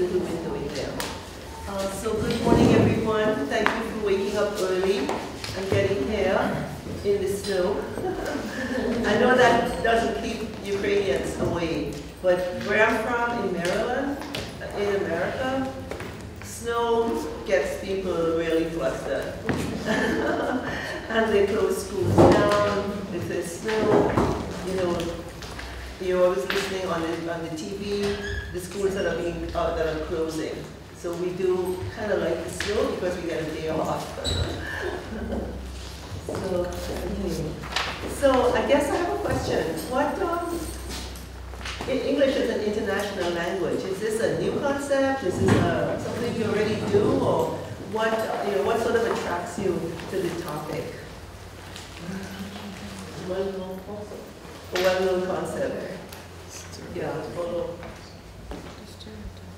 little window in there. So good morning, everyone. Thank you for waking up early and getting here in the snow. I know that doesn't keep Ukrainians away, but where I'm from, in Maryland, in America, snow gets people really flustered. And they close schools down, if there's snow, you know, you're always listening on the TV, the schools that are closing. So we do kind of like the snow because we get a day off. So I guess I have a question. What English is an international language. Is this a new concept? Is this something you already do, or what sort of attracts you to the topic? A well-known concept. Yeah.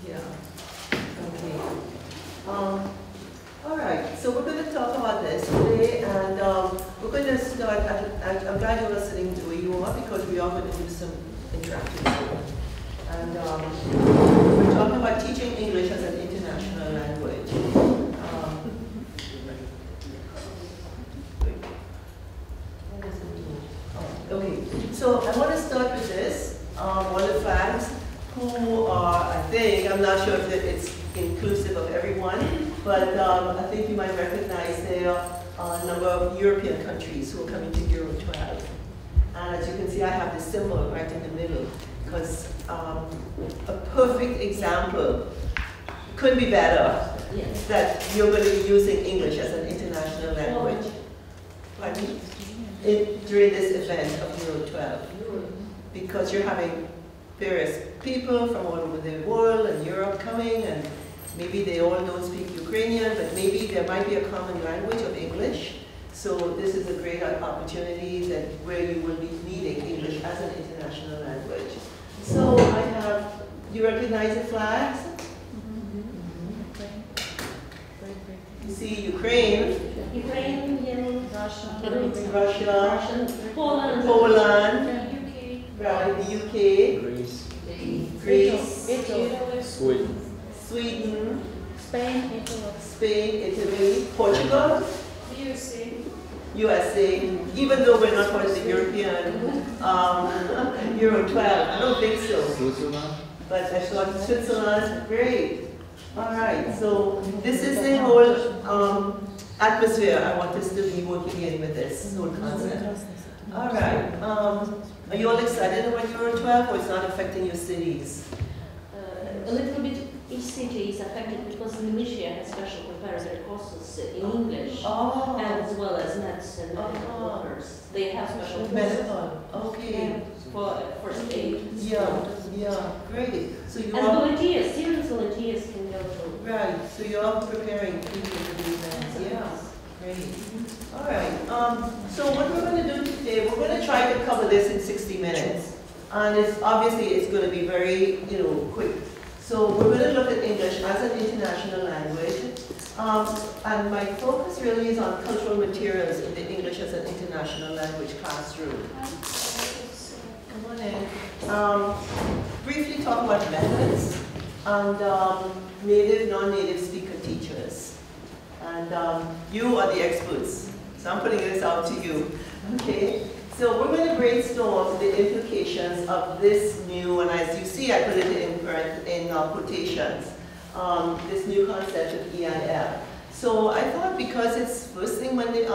Yeah. Okay. All right. So we're going to talk about this today, and we're going to start. I'm glad you are listening to where you are because we are going to do some interactive. And we're talking about teaching English as an international language. Okay, so I want to start with this. One of the flags who are, I think, I'm not sure if it's inclusive of everyone, but I think you might recognize there are a number of European countries who are coming to Euro 12. And as you can see, I have the symbol right in the middle, because a perfect example couldn't be better that you're going to be using English as an international language. Pardon me? During this event of Euro 12. Because you're having various people from all over the world and Europe coming, and maybe they all don't speak Ukrainian, but maybe there might be a common language of English. So this is a great opportunity where you will be needing English as an international language. So I have, you recognize the flags? You see Ukraine, Russia, Poland, right, the UK, Greece, Sweden, Spain, Italy, Portugal, USA, even though we're not part of the European Euro 12, I don't think so. Switzerland. But I thought Switzerland, great. All right, so this is the whole atmosphere I want us to be working in with this whole concept. All right, are you all excited about Euro 12, or it's not affecting your cities? A little bit. Each city is affected because Militia has special preparatory courses in English, as well as medicine and medical workers. They have special medical. Okay. For first aid. Yeah, great. So you and volunteers, serious volunteers can go to. Right. So you're preparing people to do that. Yeah. Great. All right. So what we're going to do today, we're going to try to cover this in 60 minutes, and it's going to be very quick. So we're going to look at English as an international language, and my focus really is on cultural materials in the English as an international language classroom. Come on in. Briefly talk about methods and native, non-native speaker teachers. And you are the experts, so I'm putting this out to you. Okay. So we're going to brainstorm the implications of this new, and as you see, I put it in quotations, this new concept of EIL. So I thought because it's first thing Monday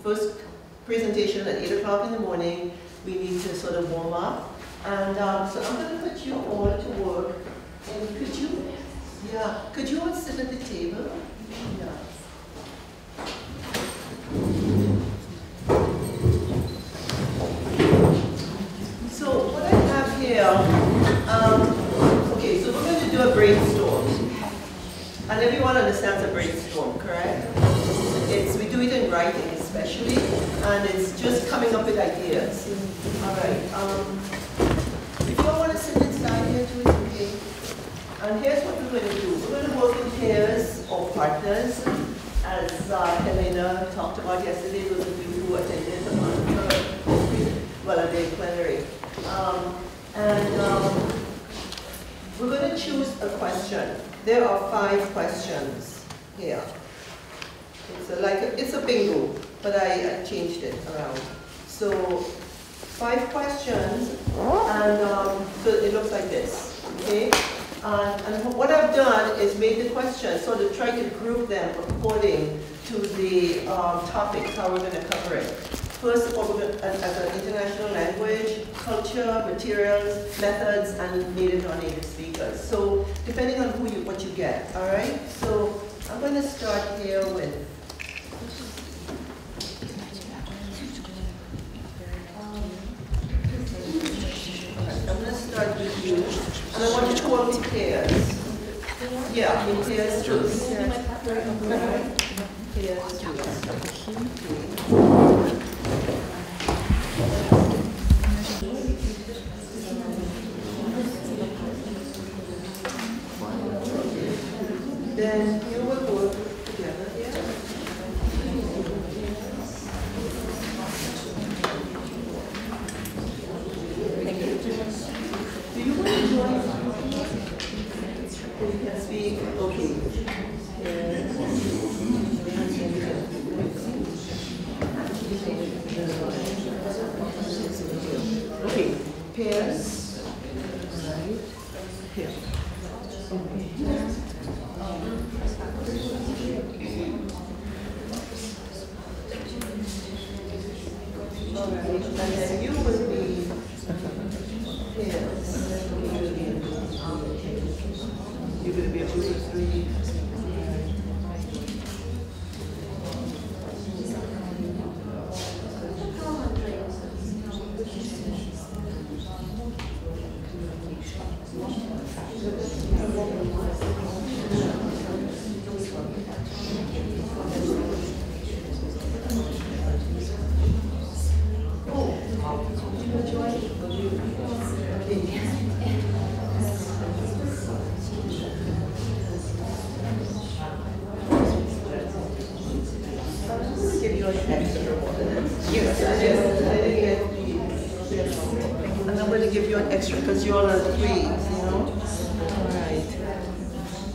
first presentation at 8 o'clock in the morning, we need to sort of warm up. And so I'm going to put you all to work. And could you all sit at the table? Yeah. So what I have here, okay, so we're going to do a brainstorm. And everyone understands a brainstorm, correct? We do it in writing especially, and it's just coming up with ideas. All right. If you all want to sit inside here too, it's okay. And here's what we're going to do. We're going to work in pairs or partners, as Helena talked about yesterday, those of you who attended the plenary. We're going to choose a question. There are 5 questions here. It's a bingo, but I changed it around. So 5 questions, and so it looks like this. Okay, and what I've done is made the questions sort of try to group them according to the topics, how we're going to cover it. First of all, as an international language, culture, materials, methods, and native non-native speakers. So depending on what you get, all right? So I'm going to start here with start with you, and I want you to work in pairs. Yeah, in pairs too. Then you will work together here. Do you want to join? You can speak. Okay. Okay. Pairs. Right. Here. Okay. All right. And then you will be pairs. You're going to be a group of 3. And I'm going to give you an extra because you all are 3s, you know? All right.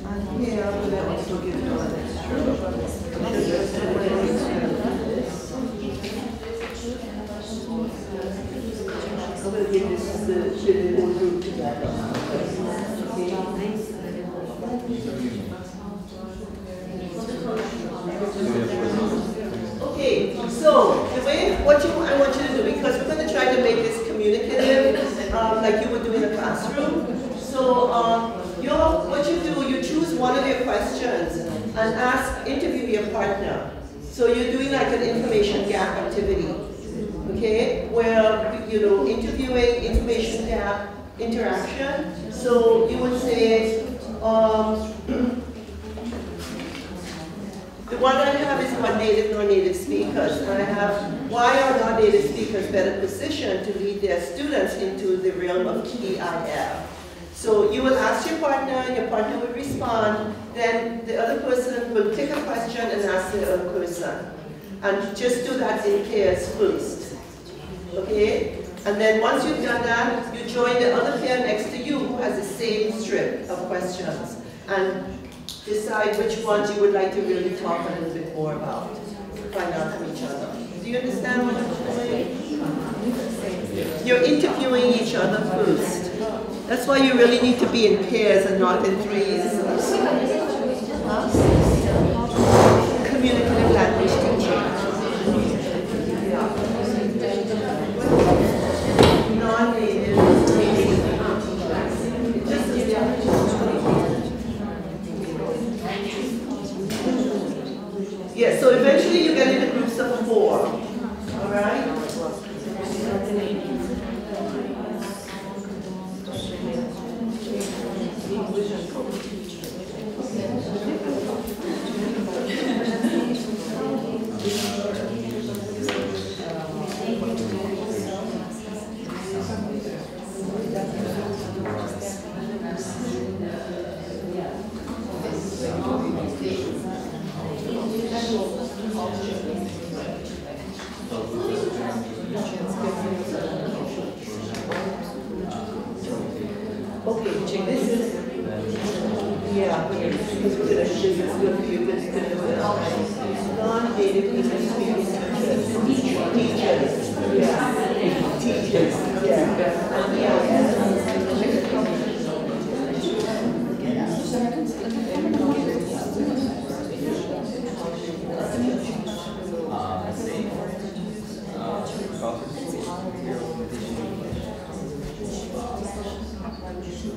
And here I'm going to also give you an extra. I'm going to give this to the whole group together. Okay, so the way I want you to do, because we're going to try to make this communicative, like you would do in a classroom. So what you do, you choose one of your questions and interview your partner. So you're doing like an information gap activity, okay? Where, interviewing, information gap, interaction. So you would say, the one I have is about native non-native speakers, and I have why are non-native speakers better positioned to lead their students into the realm of EIF. So you will ask your partner will respond, then the other person will pick a question and ask the other person. And just do that in pairs first, okay? And then once you've done that, you join the other pair next to you who has the same strip of questions, and decide which ones you would like to really talk a little bit more about, find out from each other. Do you understand what I'm doing? You're interviewing each other first. That's why you really need to be in pairs and not in 3s. Huh? Communicative language teaching. Yeah. Non-native. Yeah, so eventually you get into groups of 4, all right? Okay, check this. Yeah, because we're going to share this with you. This is going to be non-native English speaking teachers. Yeah. Teachers. Yeah.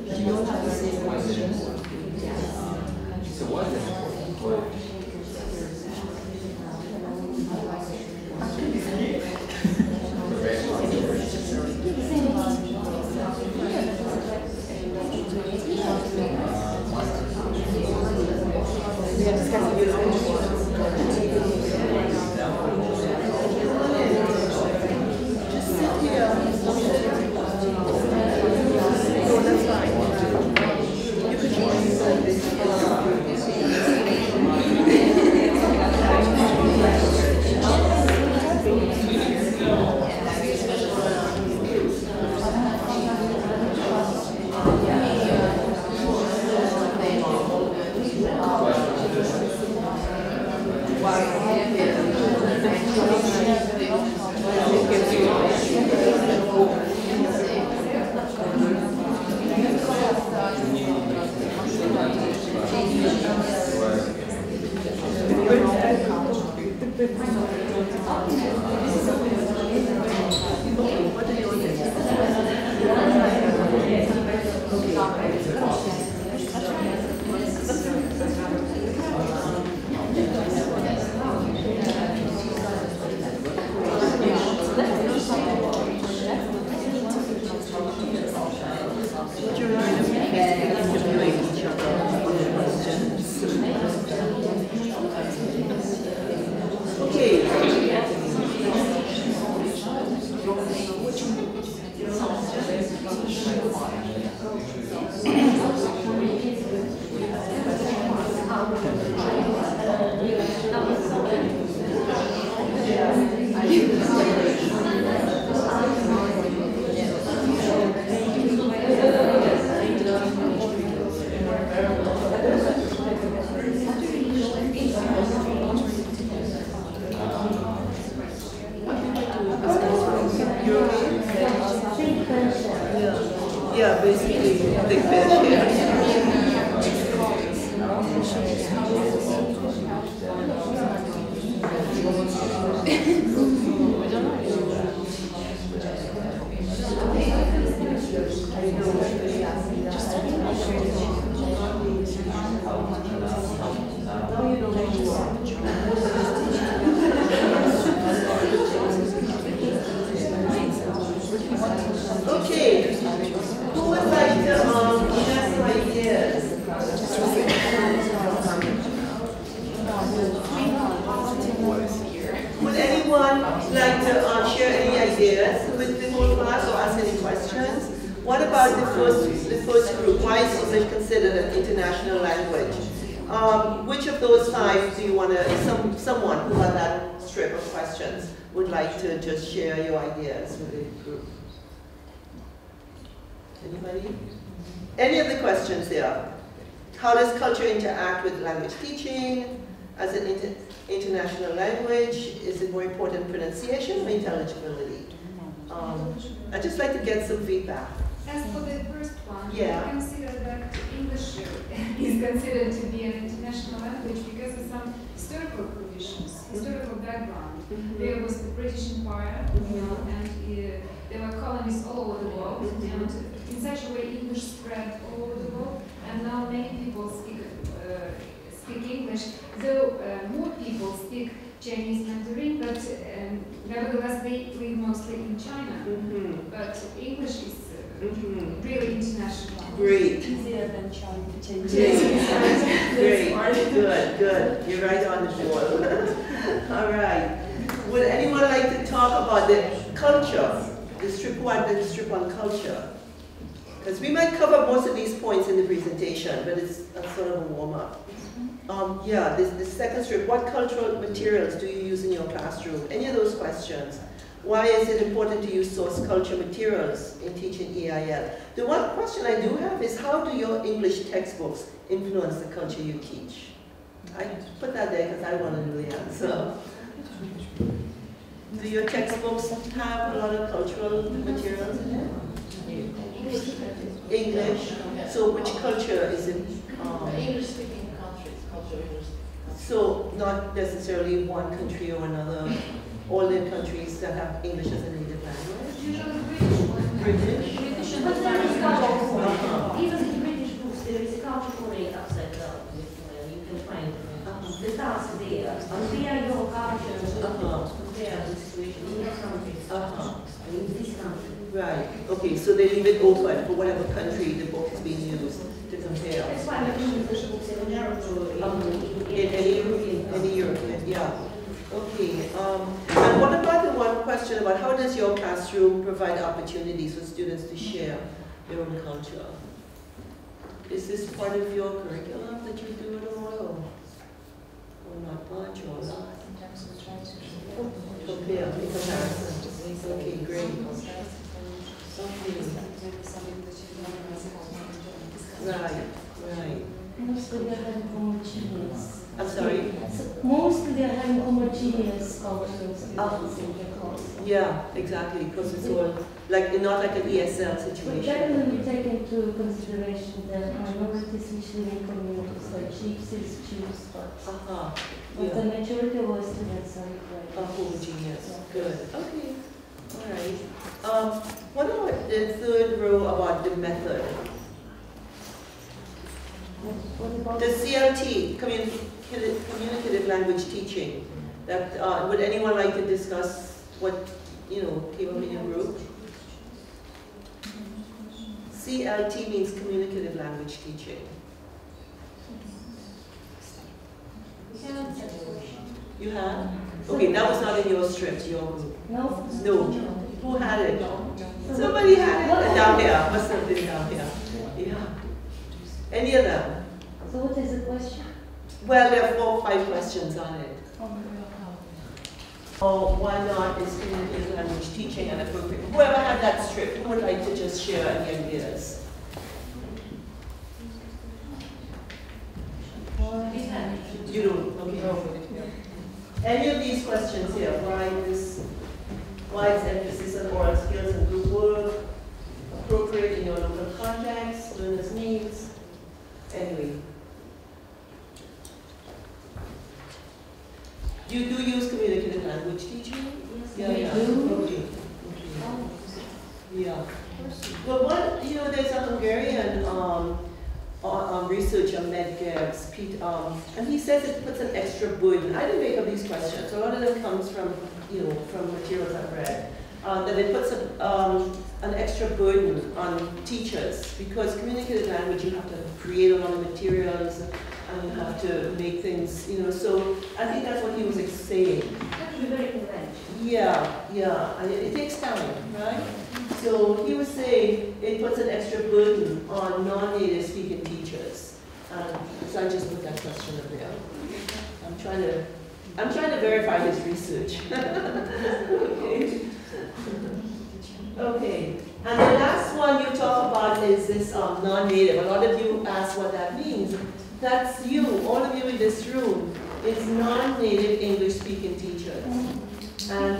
Do you all have the same questions? So what is it? Yeah, basically, big fish, Okay, who would like to share some ideas? Would anyone like to share any ideas with the whole class or ask any questions? What about the first group? Why is English considered an international language? Which of those five do you want to, someone who had that strip of questions would like to just share your ideas with the group? Anybody? Any of the questions there? How does culture interact with language teaching as an international language? Is it more important pronunciation or intelligibility? I'd just like to get some feedback. As for the first one, Yeah. I consider that English is considered to be an international language because of some historical provisions, historical background. There was the British Empire, and there were colonies all over the world, and in such a way English spread all over the world, and now many people speak English, though more people speak Chinese Mandarin, but nevertheless they live mostly in China. But English is really international. Great. Easier than Chinese. Great. Good. You're right on the ball. All right. Would anyone like to talk about the culture? The strip one, the strip on culture. Because we might cover most of these points in the presentation, but it's a sort of a warm-up. Yeah, this second strip, what cultural materials do you use in your classroom? Any of those questions. Why is it important to use source culture materials in teaching EIL? The one question I do have is, how do your English textbooks influence the culture you teach? I put that there because I want to know the answer. Do your textbooks have a lot of cultural materials in them? English. So which culture is it? English-speaking countries, culture English. So not necessarily one country or another. All the countries that have English as a native language. Usually British one. British. But there is culture for it. Even in British books, there is a culture for it upside down. You can find the task there. Compare your culture and compare the situation in your country. In this country. Right. Okay, so they leave it open for whatever country the book is being used to compare. That's why we use English books in America. In any European, yeah. Okay, and what about the one question about how does your classroom provide opportunities for students to share their own culture? Is this part of your curriculum that you do it all, or not much, or not? Compare, in comparison. Okay, great. Okay. Right. Mostly we are having homogeneous. I'm sorry? Mostly we are having homogeneous cultures in the course. Yeah, exactly, because it's all, like, not like an ESL But situation. then we take into consideration the minorities which live in communities like gypsies, Jews, but Yeah. the majority of our students are white. Homogeneous, Yeah. good. Okay, all right. What about the third row about the method? What about The CLT, communicative language teaching. That would anyone like to discuss what came up in your group? CLT means communicative language teaching. You have? Okay, that was not in your script, your group. No? No. Who had it? Somebody had it down here. Must have been down here. Yeah. Any of them? So what is the question? Well, there are 4 or 5 questions on it. Oh, why not is communicative language teaching and appropriate? Whoever had that strip, who would like to just share any ideas? You don't, okay. Any of these questions here, why is emphasis on oral skills and group work appropriate in your local context, learners' needs? Anyway. You do use communicative language teaching? Yes, Yeah. we do. Okay. Yeah. But there's a Hungarian researcher, Medgevs, Pete, and he says it puts an extra burden. I didn't make up these questions. A lot of them comes from, from materials I've read. That it puts an extra burden on teachers because communicative language, you have to create a lot of materials and you have to make things, so I think that's what he was saying. That's very conventional. Yeah, and it takes time, right? So he was saying it puts an extra burden on non-native speaking teachers. So I just put that question up there. I'm trying to verify his research. Okay. And the last one you talk about is this non-native. A lot of you ask what that means. That's you, all of you in this room, is non-native English-speaking teachers. And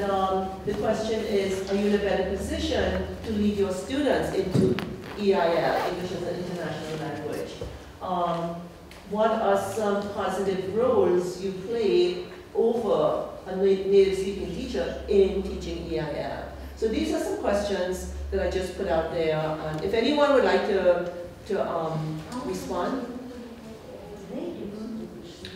the question is, are you in a better position to lead your students into EIL, English as an International Language? What are some positive roles you play over a native-speaking teacher in teaching EIL? So these are some questions that I just put out there. And if anyone would like to respond.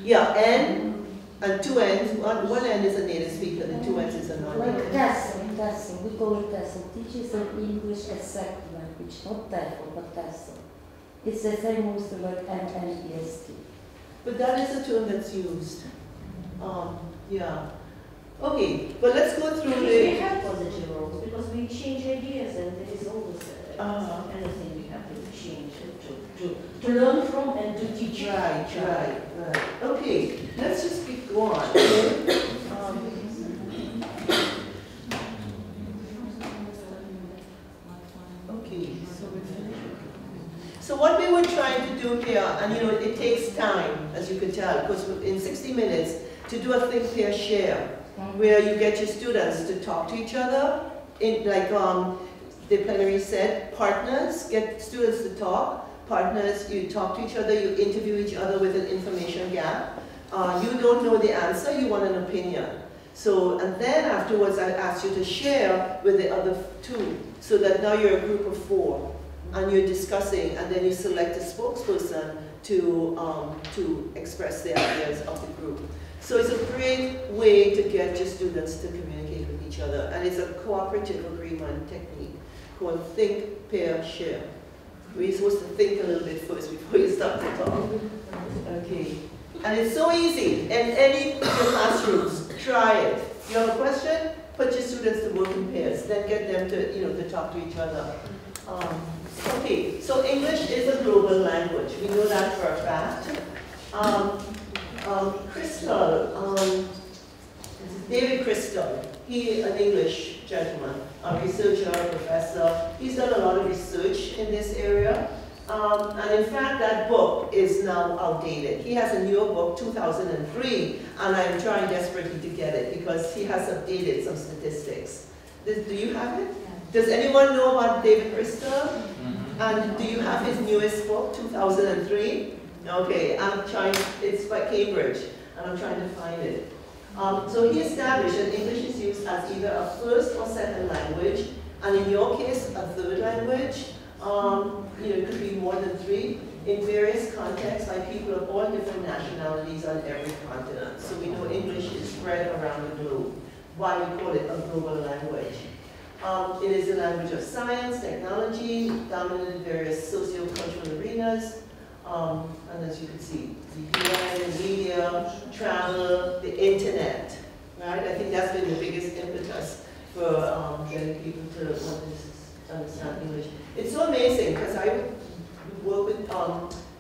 Yeah, N and 2 N's. One N is a native speaker, and 2 N's is a non-native. Like TESOL, we call it TESOL, teaches an English as second language, not TEFL, but TESOL. It's the same also like NNEST. But that is a term that's used. Yeah. Okay, but let's go through We have positive roles because we exchange ideas and there is always anything we have to change to learn from and to teach. Right. Okay, let's just go on. we were trying to do here, and you know, it takes time, as you can tell, because in 60 minutes, to do a think, pair, share, where you get your students to talk to each other, in like the plenary said, partners, get students to talk, partners, you talk to each other, you interview each other with an information gap. You don't know the answer, you want an opinion. So, and then afterwards I ask you to share with the other two, so that now you're a group of 4, and you're discussing, and then you select a spokesperson to express the ideas of the group. So it's a great way to get your students to communicate with each other, and it's a cooperative agreement technique called think, pair, share. We're supposed to think a little bit first before you start to talk. Okay. And it's so easy in any of your classrooms. Try it. You have a question? Put your students to work in pairs. Then get them to, you know, to talk to each other. Okay, so English is a global language. We know that for a fact. David Crystal, he an English gentleman, a researcher, a professor. He's done a lot of research in this area. And in fact, that book is now outdated. He has a newer book, 2003, and I'm trying desperately to get it because he has updated some statistics. Do you have it? Does anyone know about David Crystal? And do you have his newest book, 2003? Okay, I'm trying, it's by Cambridge, and I'm trying to find it. So he established that English is used as either a first or second language, and in your case, a third language. You know, it could be more than 3 in various contexts by people of all different nationalities on every continent. So we know English is spread around the globe. Why we call it a global language. It is a language of science, technology, dominant in various socio-cultural arenas, and as you can see, the UN, media, travel, the internet, right? I think that's been the biggest impetus for getting people to understand English. It's so amazing because I work with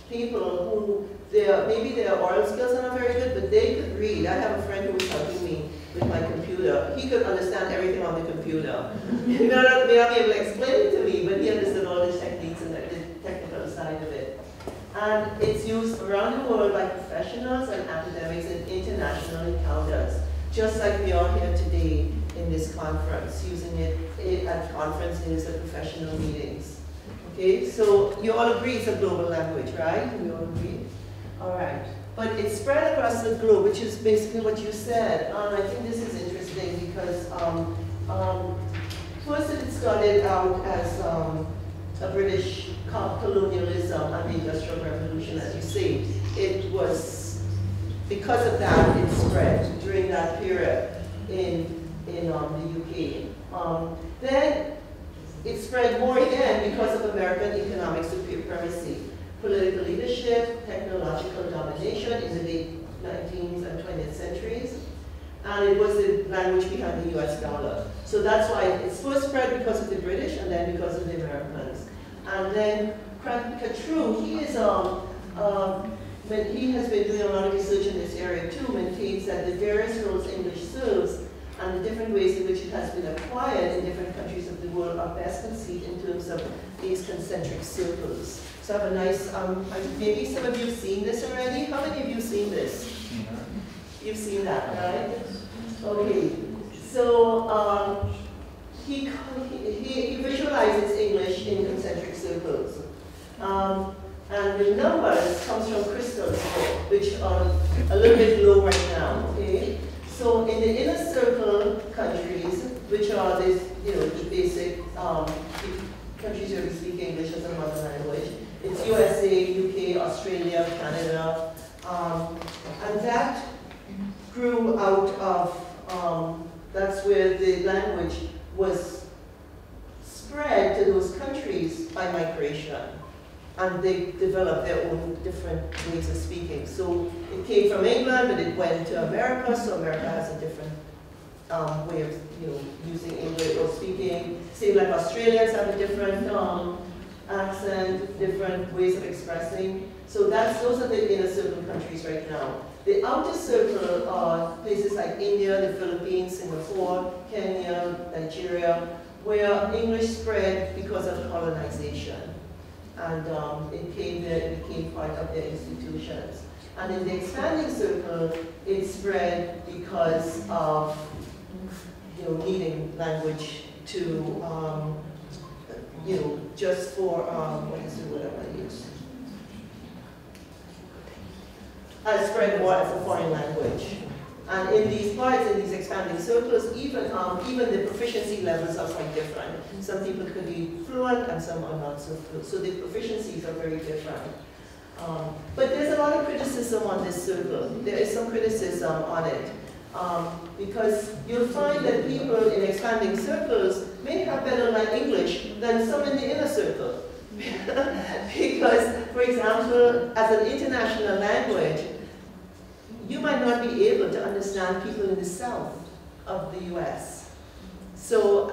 people who maybe their oral skills are not very good, but they could read. I have a friend who was helping me with my computer. He could understand everything on the computer. He may not be able to explain it to me, but he understood all the techniques and the technical side of it. And it's used around the world by professionals and academics in international encounters, just like we are here today in this conference, using it at conferences and professional meetings. Okay, so you all agree it's a global language, right? We all agree? All right. But it's spread across the globe, which is basically what you said. And I think this is interesting because first it started out as a British colonialism and the Industrial Revolution, as you say. It was, because of that, it spread during that period in the UK. Then it spread more again because of American economic supremacy, political leadership, technological domination in the late 19th and 20th centuries, and it was the language behind the US dollar. So that's why it's first spread because of the British and then because of the Americans. And then Craig Catrue, he is he has been doing a lot of research in this area too, maintains that the various roles English serves and the different ways in which it has been acquired in different countries of the world are best conceived in terms of these concentric circles. So I have a nice, maybe some of you have seen this already. How many of you have seen this? You've seen that, right? Okay. So he visualizes English in concentric circles. And the numbers comes from Crystal's book, which are a little bit low right now, okay? So in the inner circle countries, which are these, the basic countries where we speak English as a mother language, it's USA, UK, Australia, Canada, and that grew out of, that's where the language was spread to those countries by migration. And they developed their own different ways of speaking. So it came from England, but it went to America, so America has a different way of using English or speaking. Same like Australians have a different accent, different ways of expressing. So those are the inner circle countries right now. The outer circle are places like India, the Philippines, Singapore, Kenya, Nigeria, where English spread because of colonization. and it became part of their institutions. And in the expanding circle, it spread because of needing language to, just for, what is the word I want to use? Spread more as a foreign language. And in these parts, in these expanding circles, even the proficiency levels are quite different. Some people could be fluent and some are not so fluent. So the proficiencies are very different. But there's a lot of criticism on this circle. There is some criticism on it. Because you'll find that people in expanding circles may have better English than some in the inner circle. Because, for example, as an international language, you might not be able to understand people in the south of the US. So,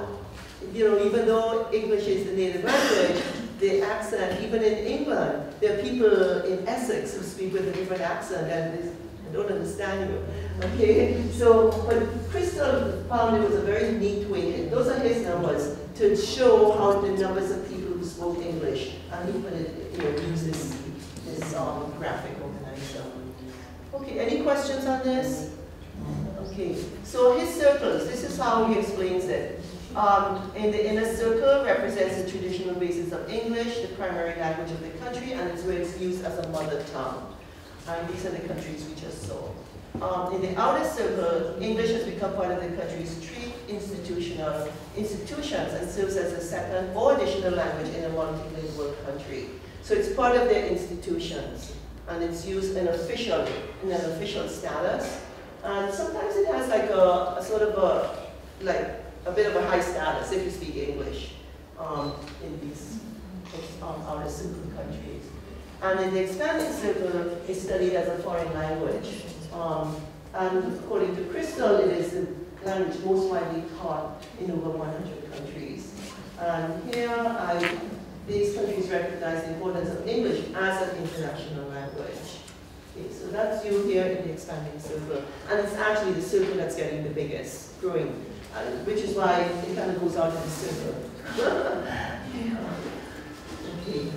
even though English is the native language, the accent, even in England, there are people in Essex who speak with a different accent and I don't understand you. Okay, so, but Crystal found it was a very neat way, those are his numbers, to show how the numbers of people who spoke English, and he put it, use this graphic organizer. Okay, any questions on this? Okay, so his circles, this is how he explains it. In the inner circle represents the traditional basis of English, the primary language of the country, and it's where it's used as a mother tongue. And these are the countries we just saw. In the outer circle, English has become part of the country's three institutions and serves as a second or additional language in a multilingual country. So it's part of their institutions, and it's used in an official status. And sometimes it has like a sort of a bit of a high status if you speak English in these outer circle countries. And in the expanding circle, it's studied as a foreign language. And according to Crystal, it is the language most widely taught in over 100 countries. And here, these countries recognize the importance of English as an international language. Okay, so that's you here in the expanding circle. And it's actually the circle that's getting the biggest, growing, which is why it kind of goes out in the circle. Okay.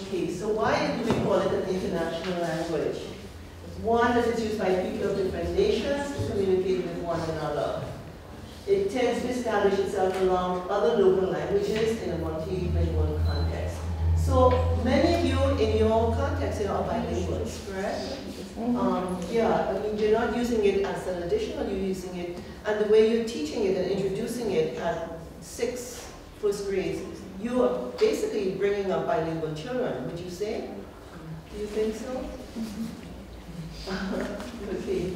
Okay, so why do we call it an international language? One, that it's used by people of different nations to communicate with one another. It tends to establish itself along other local languages in a multilingual context. So many of you in your context are bilinguals, correct? Yeah, I mean, you're not using it as an additional, you're using it, and the way you're teaching it and introducing it at first grades, you are basically bringing up bilingual children, would you say? Do you think so? Okay.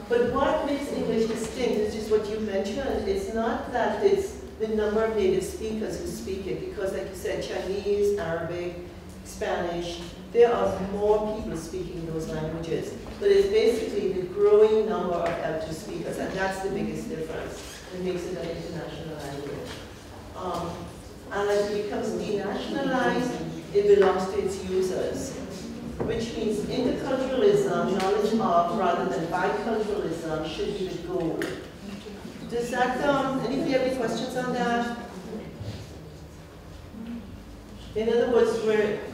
But what makes English distinct is just what you mentioned. It's not that it's the number of native speakers who speak it, because like you said, Chinese, Arabic, Spanish, there are more people speaking those languages. But it's basically the growing number of L2 speakers, and that's the biggest difference. It makes it an international language. And as it becomes denationalized, it belongs to its users, which means interculturalism, knowledge of rather than biculturalism, should be the goal. Does that, anybody have any questions on that? In other words,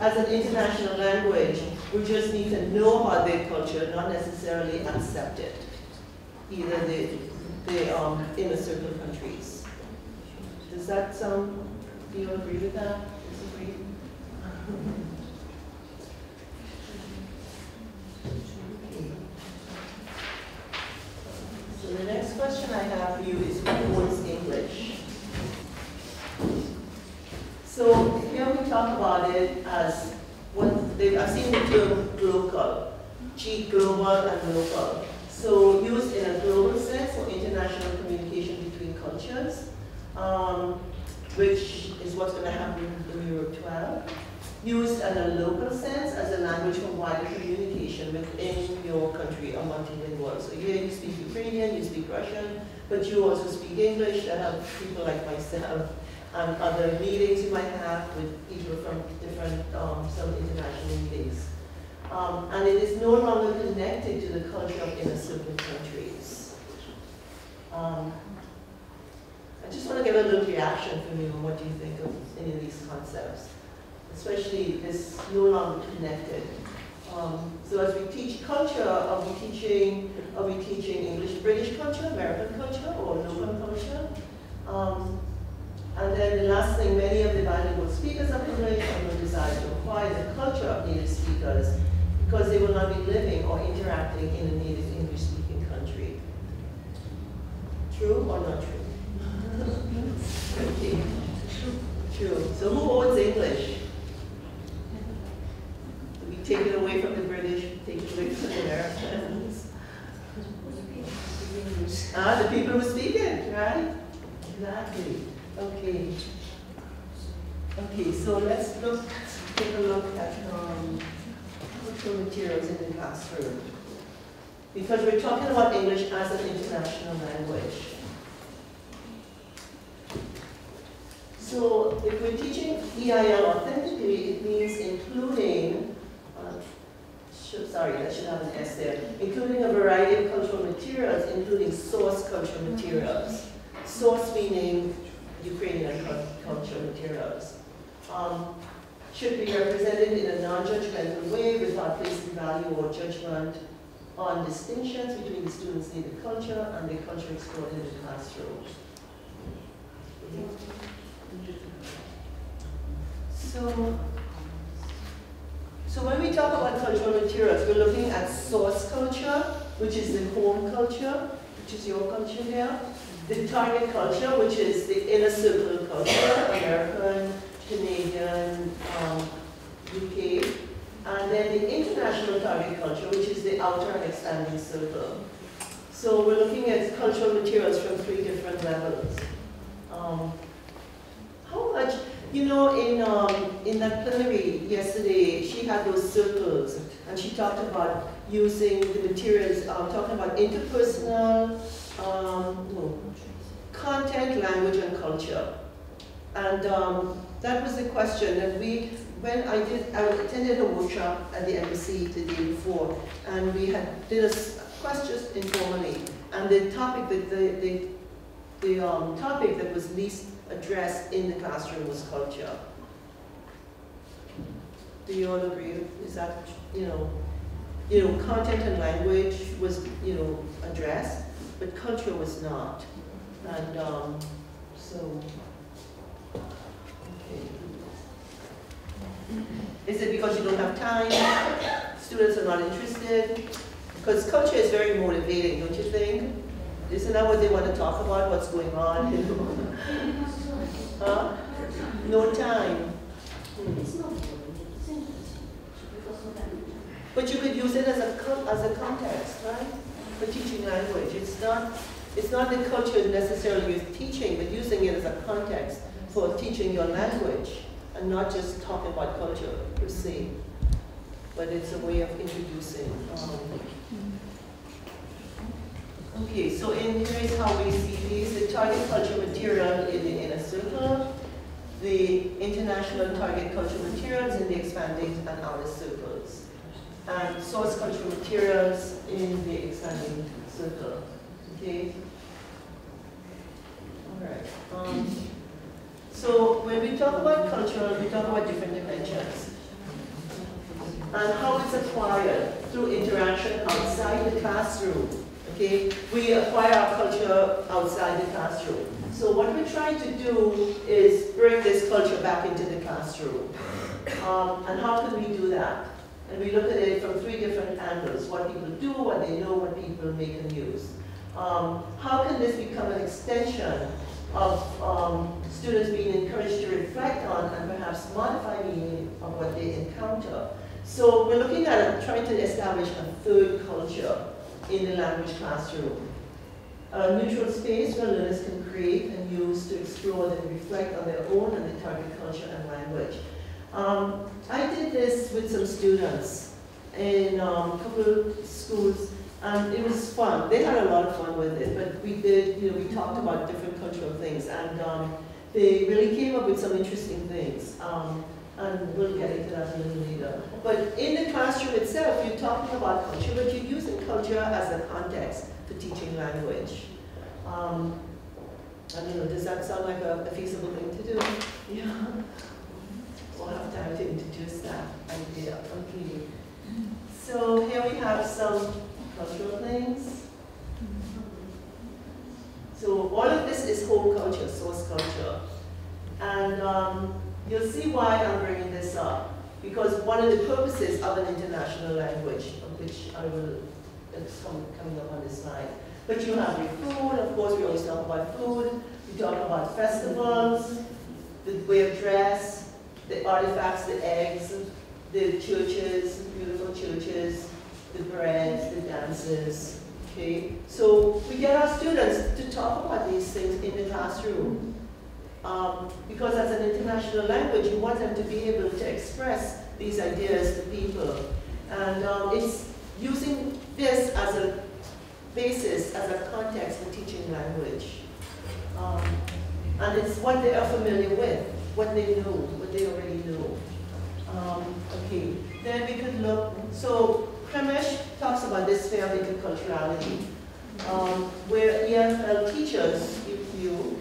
as an international language, we just need to know about their culture, not necessarily accept it. Either the inner circle countries. Does that sound, do you agree with that? Disagree? So the next question I have for you is, who owns English? So here we talk about it as I've seen the term global, global and local. So used in a global sense for international communication between cultures, which is what's going to happen in Europe 12. Used in a local sense as a language for wider communication within your country, a multilingual. So here you speak Ukrainian, you speak Russian, but you also speak English. That have people like myself and other meetings you might have with people from different, some international meetings. And it is no longer connected to the culture of inner circle countries. I just want to get a little reaction from you on what you think of any of these concepts, especially this no longer connected. So as we teach culture, are we teaching English British culture, American culture, or local culture? And then the last thing, many of the bilingual speakers of English have no desire to acquire the culture of native speakers because they will not be living or interacting in a native English-speaking country. True or not true? Okay. True. So who owns English? Do we take it away from the British, take it away from the Americans? The people who speak it, right? Exactly. Okay. Okay, so let's take a look at cultural materials in the classroom. Because we're talking about English as an international language. So if we're teaching EIL authentically, it means including, sorry, that should have an S there, including a variety of cultural materials, including source cultural materials. Source meaning Ukrainian cultural materials. Should be represented in a non-judgmental way without placing value or judgment on distinctions between the students' native culture and the culture explored in the classroom. So when we talk about cultural materials, we're looking at source culture, which is the home culture, which is your culture here. The target culture, which is the inner circle culture, American, Canadian, UK. And then the international target culture, which is the outer and expanding circle. So we're looking at cultural materials from 3 different levels. How much, you know, in that plenary yesterday, she had those circles, and she talked about using the materials, talking about interpersonal, content, language, and culture. And that was the question. And when I attended a workshop at the embassy the day before, and we did a question informally, and the topic that topic that was least addressed in the classroom was culture. Do you all agree? Is that, content and language was, addressed, but culture was not. And so, okay. Is it because you don't have time? Students are not interested? Because culture is very motivating, don't you think? Isn't that what they want to talk about, what's going on? Huh? No time. But you could use it as a context, right? For teaching language. It's not the culture necessarily you're teaching, but using it as a context for teaching your language, and not just talking about culture per se. But it's a way of introducing. Okay, so here's how we see these. The target culture material in the inner circle, the international target culture materials in the expanding and outer circles, and source cultural materials in the expanding circle. Okay? All right. So when we talk about culture, we talk about different dimensions. And how it's acquired through interaction outside the classroom. Okay, we acquire our culture outside the classroom. So what we're trying to do is bring this culture back into the classroom. And how can we do that? And we look at it from 3 different angles: what people do, what they know, what people make and use. How can this become an extension of students being encouraged to reflect on and perhaps modify meaning of what they encounter? So we're looking at trying to establish a 3rd culture in the language classroom. A neutral space where learners can create and use to explore and reflect on their own and the target culture and language. I did this with some students in a couple of schools, and it was fun. They had a lot of fun with it, but we talked about different cultural things, and they really came up with some interesting things. And we'll get into that a little later. But in the classroom itself, you're talking about culture, but you're using culture as a context for teaching language. And does that sound like a feasible thing to do? Yeah. We'll have time to introduce that idea. Okay. So here we have some cultural things. So all of this is home culture, source culture. And you'll see why I'm bringing this up. Because one of the purposes of an international language, of which I will, it's coming up on this slide. But you have your food, of course we always talk about food. We talk about festivals, the way of dress, the artifacts, the eggs, the churches, beautiful churches, the breads, the dances, okay? So we get our students to talk about these things in the classroom. Because as an international language, you want them to be able to express these ideas to people. And it's using this as a basis, as a context for teaching language. And it's what they are familiar with, what they know, what they already know. Okay, then we could look, so Kremesh talks about this sphere of interculturality, where EFL teachers, if you,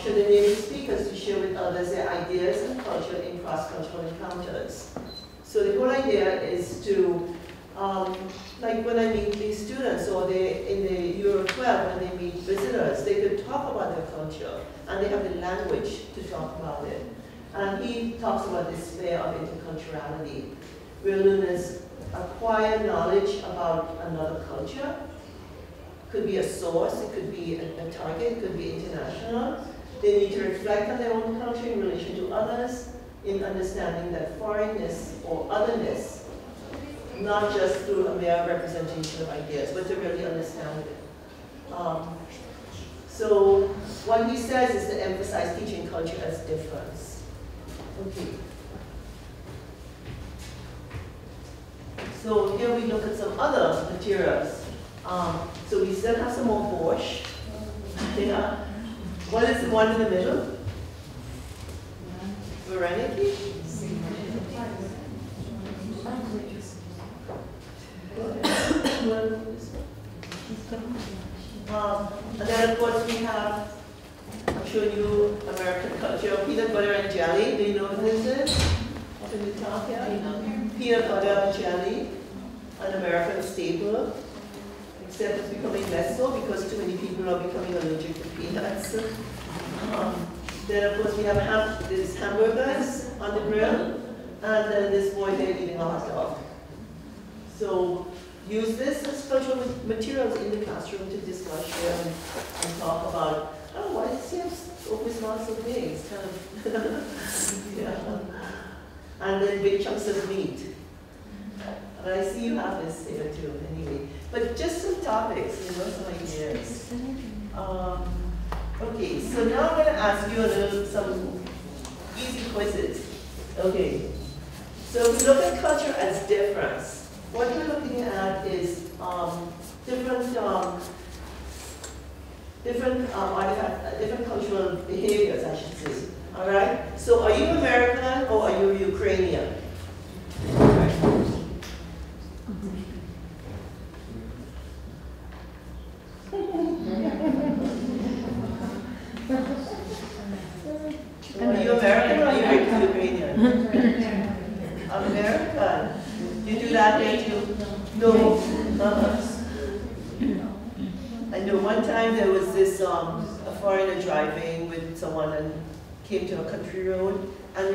should enable speakers to share with others their ideas and culture in cross-cultural encounters. So the whole idea is to, like when I meet these students, or in the Euro 12, when they meet visitors, they could talk about their culture, and they have the language to talk about it. And he talks about this sphere of interculturality, where learners acquire knowledge about another culture. Could be a source, it could be a target, it could be international. They need to reflect on their own culture in relation to others, in understanding that foreignness or otherness, not just through a mere representation of ideas, but to really understand it. So what he says is to emphasize teaching culture as difference. Okay. So here we look at some other materials. So we still have some more borscht. Yeah. What is the one in the middle? Vareniki? And then of course we have, I'm showing you American culture, peanut butter and jelly. Do you know what this is? Up in the top here? Peanut butter and jelly, an American staple. Except it's becoming less so because too many people are becoming allergic to peanuts. Then of course we have these hamburgers on the grill, and then this boy there eating a hot dog. So use this as cultural materials in the classroom to discuss, share, and talk about, oh, why does he have always not so big? It's kind of, yeah. And then big chunks of meat. But I see you have this here too, anyway. But just some topics, some ideas. Okay, so now I'm going to ask you some easy quizzes. Okay, so if we look at culture as difference, what we're looking at is different cultural behaviors, I should say. All right. So, are you American or are you Ukrainian? Are you American or are you Ukrainian? American. You do that here too? No. I know one time there was this a foreigner driving with someone and came to a country road, and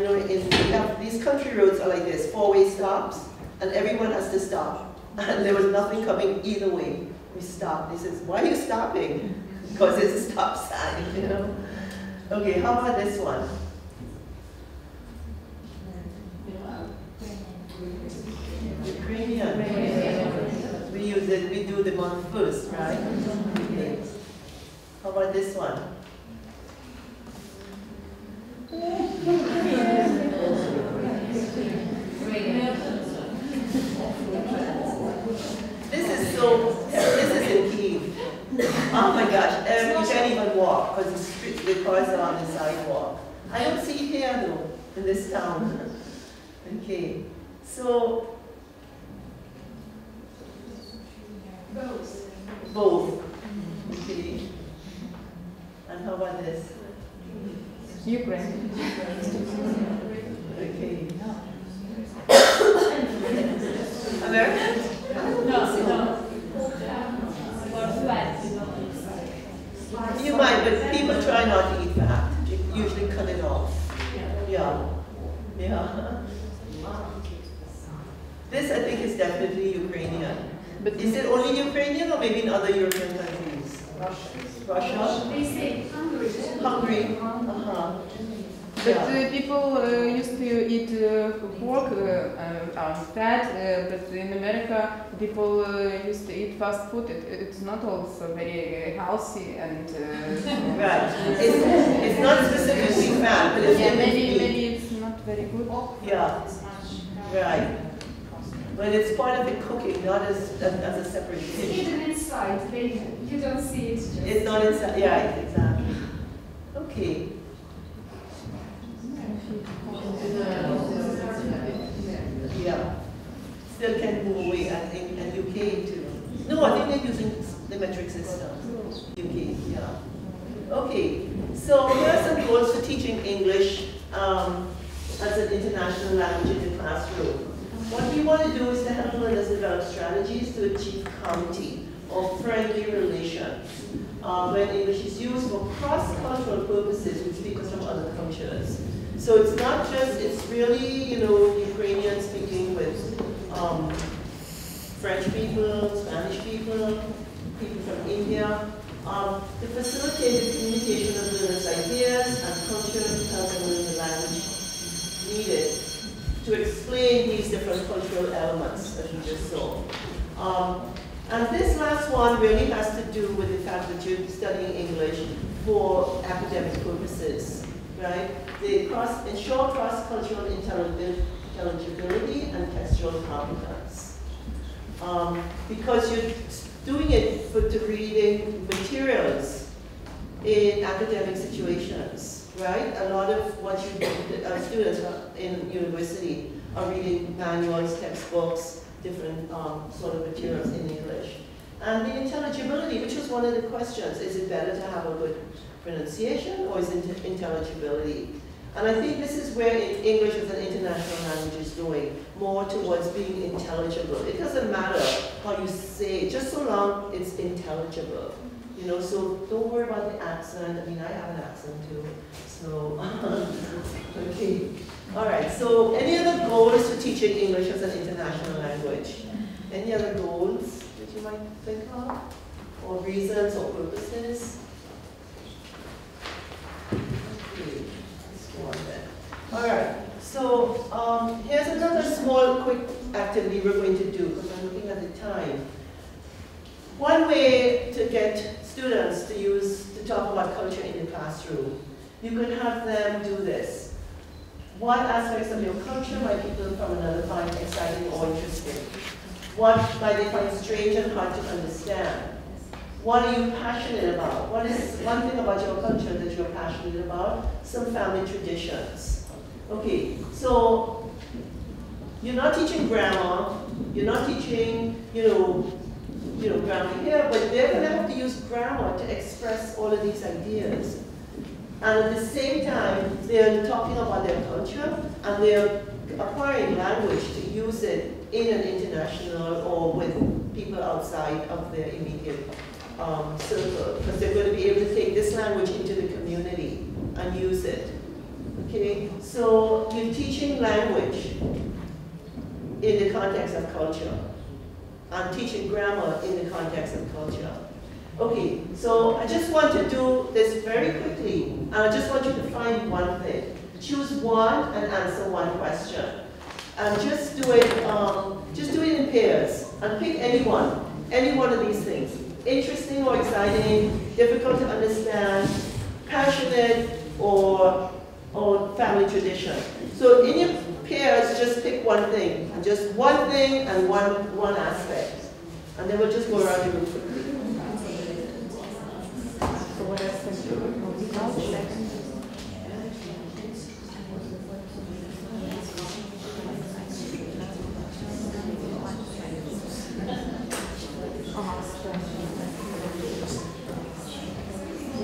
these country roads are like this, 4-way stops, and everyone has to stop, and there was nothing coming either way. We stopped. He says, "Why are you stopping?" Because it's a stop sign, Okay, how about this one? Ukrainian. We use it, we do the month first, right? Okay. How about this one? This is in Kyiv. Oh my gosh, you can't even walk because the cars are on the sidewalk. I don't see it here though, in this town. Okay, so. Both. Both. Okay. And how about this? Ukraine. Okay. American? No. You might, but people try not to eat fat. They usually cut it off. Yeah. Yeah. This, I think, is definitely Ukrainian. But is it only Ukrainian or maybe in other European countries? Russia? They say Hungary. Hungary? Uh-huh. But people used to eat pork fat, but in America people used to eat fast food. It's not also very healthy and Right. It's not specifically fat, but it's yeah, in the meat. maybe it's not very good. Yeah. Right. But it's part of the cooking, not as a separate It's dish. hidden inside. You don't see it. It's not inside. Yeah, exactly. Okay. Yeah. Still can move away, I think, and UK too. No, I think they're using the metric system. UK, yeah. Okay, so here are some goals for teaching English as an international language in the classroom. What we want to do is to help learners develop strategies to achieve comity or friendly relations when English is used for cross-cultural purposes with speakers from other cultures. So it's not just, it's really, you know, Ukrainian speaking with French people, Spanish people, people from India, to facilitate the communication of learners' ideas and culture because of the language needed to explain these different cultural elements that we just saw. And this last one really has to do with the fact that you're studying English for academic purposes, right? They ensure cross-cultural intelligibility and textual competence. Because you're doing it to reading materials in academic situations, right? A lot of what students in university are reading manuals, textbooks, different sort of materials in English. And the intelligibility, which was one of the questions, is it better to have a good pronunciation or is it intelligibility? And I think this is where English as an international language is going, more towards being intelligible. It doesn't matter how you say it, just so long it's intelligible. You know, so don't worry about the accent. I mean, I have an accent too, so, okay. All right, so any other goals for teaching English as an international language? Any other goals that you might think of? Or reasons or purposes? Okay, let's go on then. All right, so here's another small, quick activity we're going to do, because I'm looking at the time. One way to get students to talk about culture in the classroom, you could have them do this. What aspects of your culture might people from another find exciting or interesting? What might they find strange and hard to understand? What are you passionate about? What is one thing about your culture that you're passionate about? Some family traditions. Okay, so you're not teaching grammar, you're not teaching, grammar here, but they're going to have to use grammar to express all of these ideas. And at the same time, they're talking about their culture, and they're acquiring language to use it in an international or with people outside of their immediate circle, because they're going to be able to take this language into the community and use it. Okay, so you're teaching language in the context of culture. I'm teaching grammar in the context of culture. Okay, so I just want to do this very quickly, and I just want you to find one thing. Choose one and answer one question. And just do it in pairs, and pick any one of these things. Interesting or exciting, difficult to understand, passionate, or family tradition. So in your pairs, just pick one thing, and just one thing and one aspect. And then we'll just go around the room quickly. So what else can you do?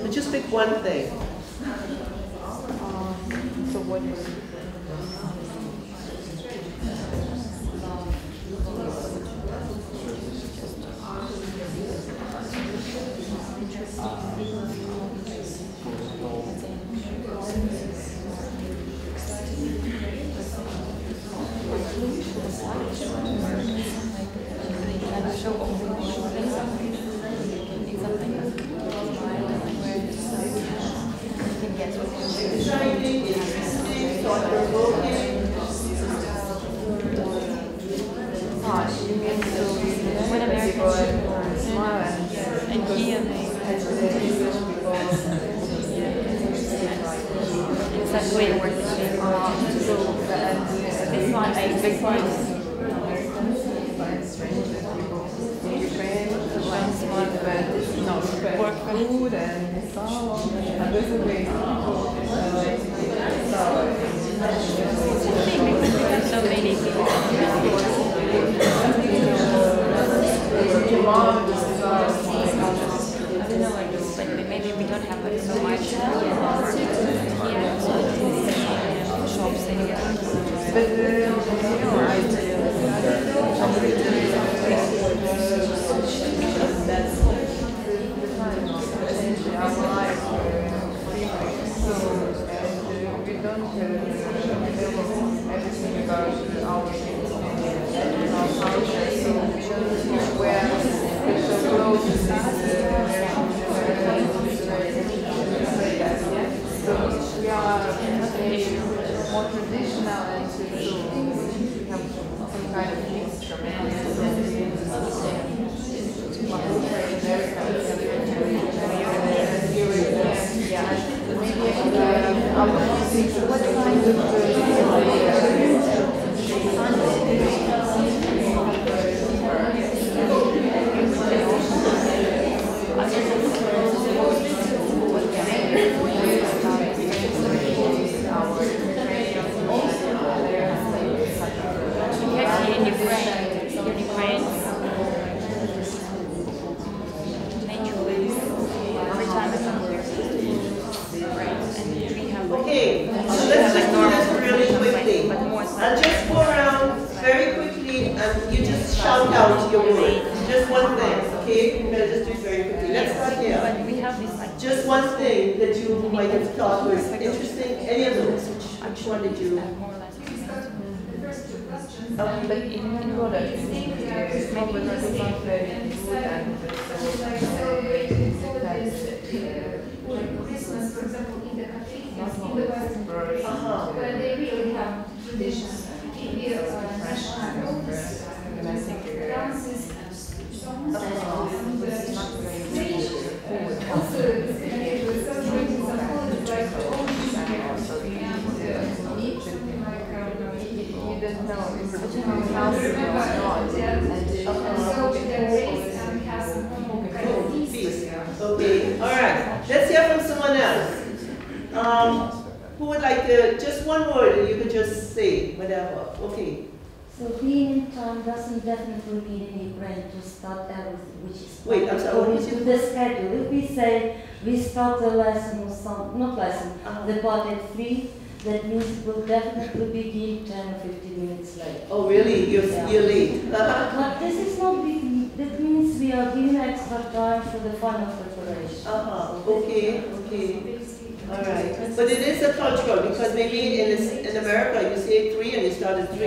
But just pick one thing. So what is Exciting, interesting, thought-provoking. you mean to when Americans smile and here English people It's a way to work with this one I expect strangers people in Ukraine one smart but work food and salon and this is way so many people. But maybe we don't have like so much shops here. We don't everything about our culture, so we wear special clothes. So we are more traditional and so we have some kind of mixture. What kind In Ukraine, every time I come here, and we have Okay, so let's just do this really quickly. I'll just go around very quickly and you just shout out your word. Just one thing, okay? We're gonna just do it very quickly. Let's start here. but we have this like Just one thing that you might have thought was interesting. Any of those? Which one did you? more or less. The first two questions. but in product, it's not very good and Like Christmas, for example, in the cathedrals, in the Western world, where they really have traditions, maybe national operas, dances and songs, and stage. Also, celebrating some holidays like the old you don't know it's so they're raised and have some kind of feast. Okay, all right. Let's hear from someone else. Who would like to, just one word and you could just say whatever. Okay. So being in time doesn't definitely mean in Ukraine to start everything, which is Wait, I'm sorry, what according did you- to the schedule. If we say we start the lesson or some, not lesson, the part at 3, that means it will definitely begin 10 or 15 minutes late. Oh, really? You're late. But this is not big, that means we are giving extra time for the final preparation. Okay, okay. All right. But it is a cultural because maybe in America you say 3 and you start at 3,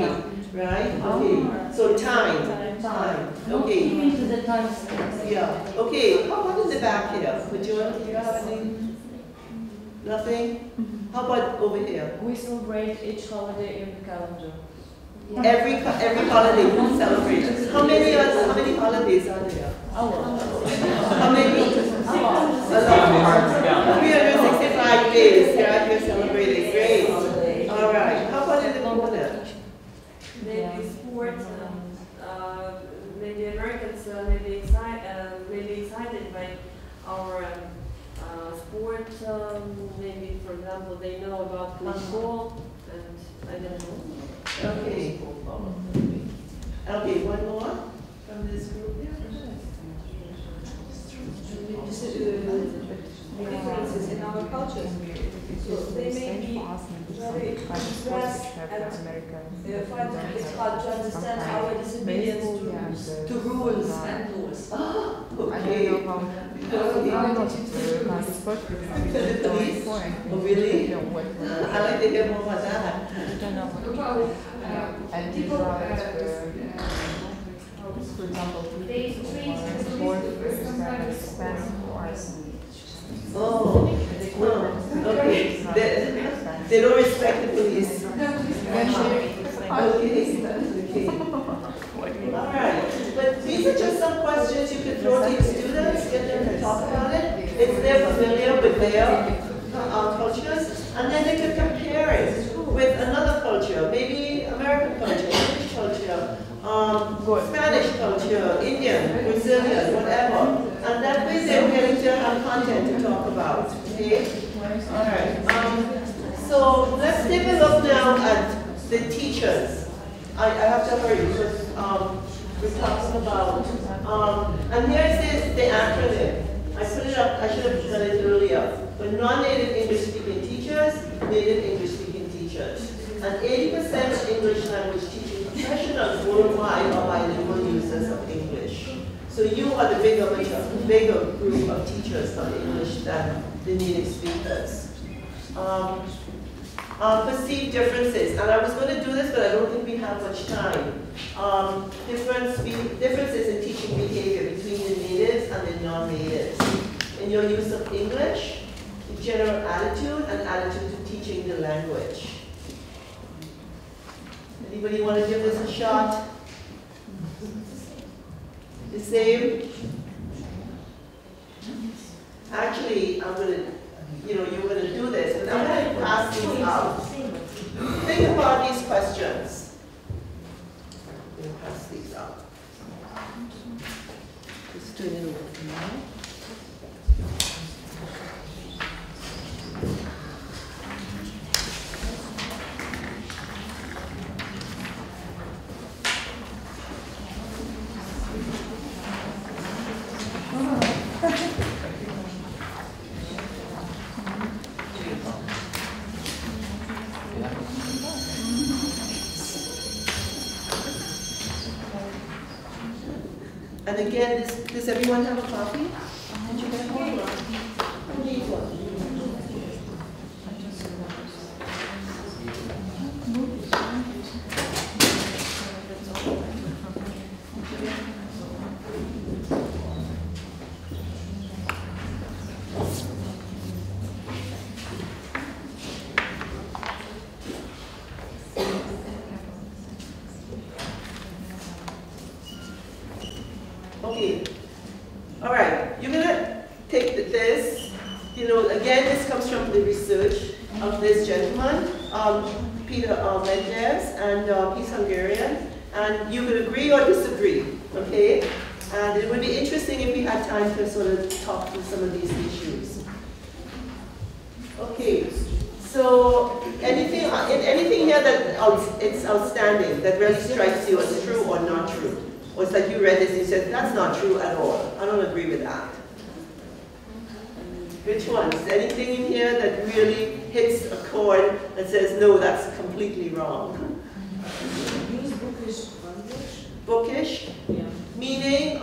right? Okay. So time. Not Okay. giving to the time schedule. Yeah. Okay. How about in the back here? Would you have any? Nothing? How about over here? We celebrate each holiday in the calendar. Every holiday we celebrate. How many holidays are there? How many? A lot. 365 days. You're celebrating. Great. All right. How about in the corner? Maybe sports. Maybe Americans may be excited by our sport. Maybe, for example, they know about football, and I don't know. Okay. Okay, one more from this group here. differences in our cultures. So they may be very expressed and find it hard to understand our disobedience to rules and laws. Okay. Oh, really? I like to hear more about that. And people, for example, they treat sometimes Oh, okay. They don't respect the police. Okay. All right. But these are just some questions you can throw to your students, get them to talk about it. If they're familiar with their cultures, and then they can compare it with another culture, maybe American culture, English culture, Spanish culture, Indian, Brazilian, whatever. And that way they're getting to have content to talk about. Okay? All right. So let's take a look now at the teachers. I have to hurry because we're talking about, and here's the acronym. I put it up, I should have done it earlier. But non-native English-speaking teachers, native English-speaking teachers. And 80% of English language teaching professionals worldwide are bilingual users of English. So you are the bigger group of teachers of English than the native speakers. Perceived differences, and I was going to do this, but I don't think we have much time. Differences in teaching behavior between the natives and the non-natives. In your use of English, the general attitude and attitude to teaching the language. Anybody want to give this a shot? The same? Actually, I'm going to, you're going to do this, but I'm going to pass these out. Think about these questions. I'm going to pass these out. Just turn it over for now. And again, does everyone have a copy? Did you get one? Who needs one? Okay. All right. You're going to take this. Again, this comes from the research of this gentleman, Peter Mendez, and he's Hungarian. And you could agree or disagree, okay? And it would be interesting if we had time to sort of talk through some of these issues. Okay. So anything here that it's outstanding, that really strikes you as true or not true? Or it's like you read this and you said, that's not true at all. I don't agree with that. Which ones? Anything in here that really hits a chord that says, no, that's completely wrong? Use bookish language. Bookish? Yeah. Meaning,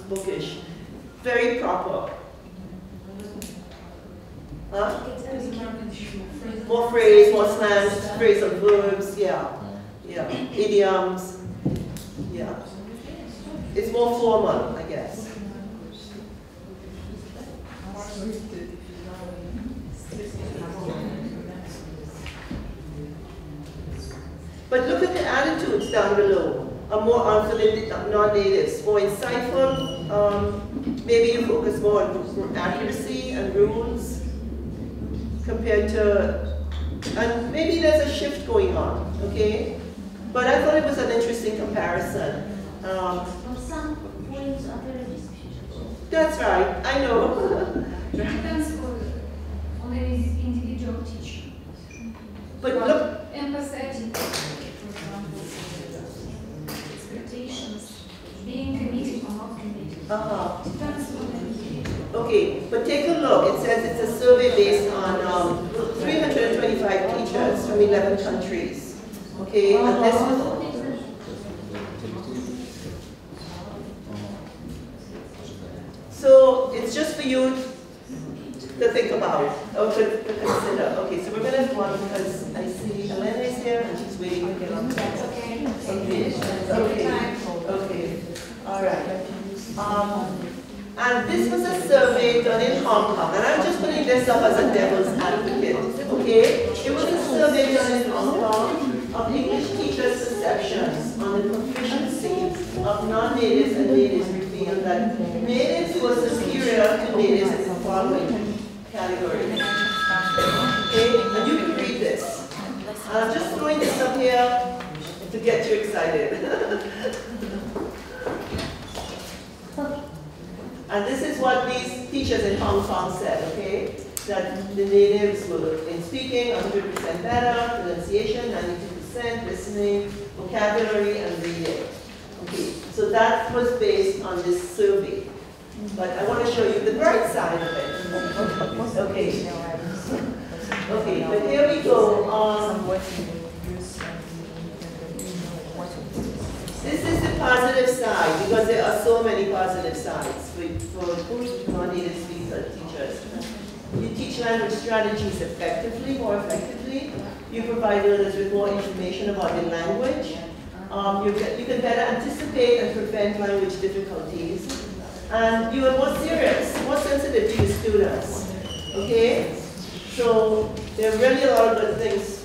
bookish. Very proper. Huh? More phrase, more slang, phrasal verbs, yeah. Yeah. Idioms. Yeah. It's more formal, I guess. But look at the attitudes down below. More for the non-natives, more insightful. Maybe you focus more on accuracy and rules compared to, and maybe there's a shift going on, okay? But I thought it was an interesting comparison. Some points are very disputable. That's right, I know. It depends on the individual teacher. But look, empathetic, for example, expectations, being committed or not committed. Depends on the individual. Okay, but take a look. It says it's a survey based on 325 teachers from 11 countries. Okay, and this was... So it's just for you to think about, or to consider. Okay, so we're going to go on because I see Elena is here and she's waiting to get on. That's okay. Okay. Okay. All right. And this was a survey done in Hong Kong, and I'm just putting this up as a devil's advocate. Okay? It was a survey done in Hong Kong of English teachers' perceptions on the proficiency of non-natives and natives revealed that natives were superior to natives in the following categories. Okay? And you can read this. I'm just throwing this up here to get you excited. And this is what these teachers in Hong Kong said, okay? That the natives were in speaking 100% better, pronunciation 92%, listening, vocabulary, and reading. Okay, so that was based on this survey. But I want to show you the bright side of it. Okay. Okay, but here we go. This is the positive side, because there are so many positive sides for non-native speaker teachers. You teach language strategies more effectively. You provide learners with more information about the language. You can better anticipate and prevent language difficulties. And you are more serious, more sensitive to your students. Okay? So there are really a lot of good things.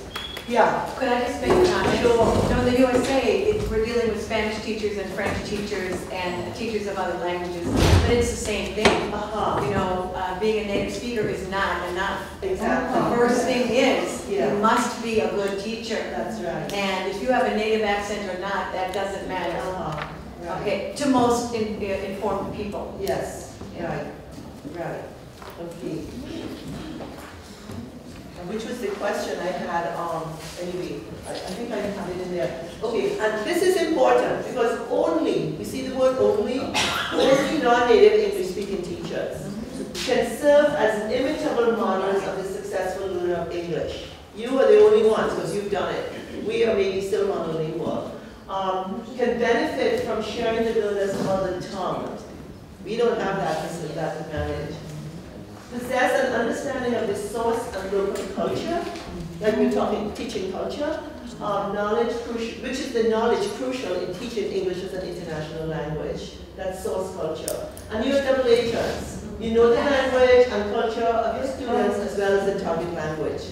Yeah. Could I just make a comment? Sure. No, in the USA, we're dealing with Spanish teachers and French teachers and teachers of other languages, but it's the same thing. You know, being a native speaker is not enough. Exactly. The first thing is, you must be a good teacher. That's right. And if you have a native accent or not, that doesn't matter. Right. Okay, to most informed people. Yes. Right. Right. Okay. Which was the question I had, anyway, I think I have it in there. Okay, and this is important because only, you see the word only non-native English-speaking teachers can serve as imitable models of the successful learner of English. You are the only ones because you've done it. We are maybe still monolingual. Can benefit from sharing the learner's mother tongue. We don't have that advantage. Possess an understanding of the source and local culture, like we're talking teaching culture, knowledge crucial, which is the knowledge crucial in teaching English as an international language. That's source culture. And you have double agents. You know the language and culture of your students as well as the target language.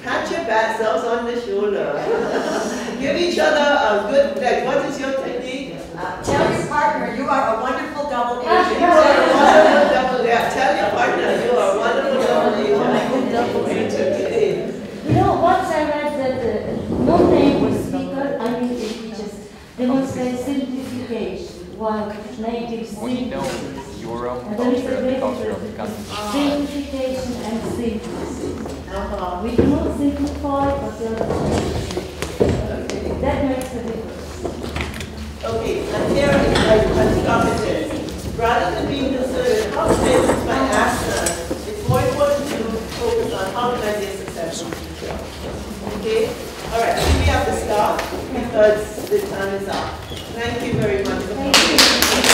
Pat your yourselves on the shoulder. Give each other a good, like, what is your technique? Tell your partner you are a wonderful double agent. You are a wonderful double agent. Tell your partner you are a wonderful double agent. You know, once I read that non-native speakers, I mean teachers, demonstrate simplification, while native speakers. And there is a great simplification and simplicity. We do not simplify, but that makes a difference. Okay, and here I stop it there. Rather than being concerned with how to make my accent, it's more important to focus on how can I be a successful teacher. Okay? All right, I think we have to stop because the time is up. Thank you very much. Thank you.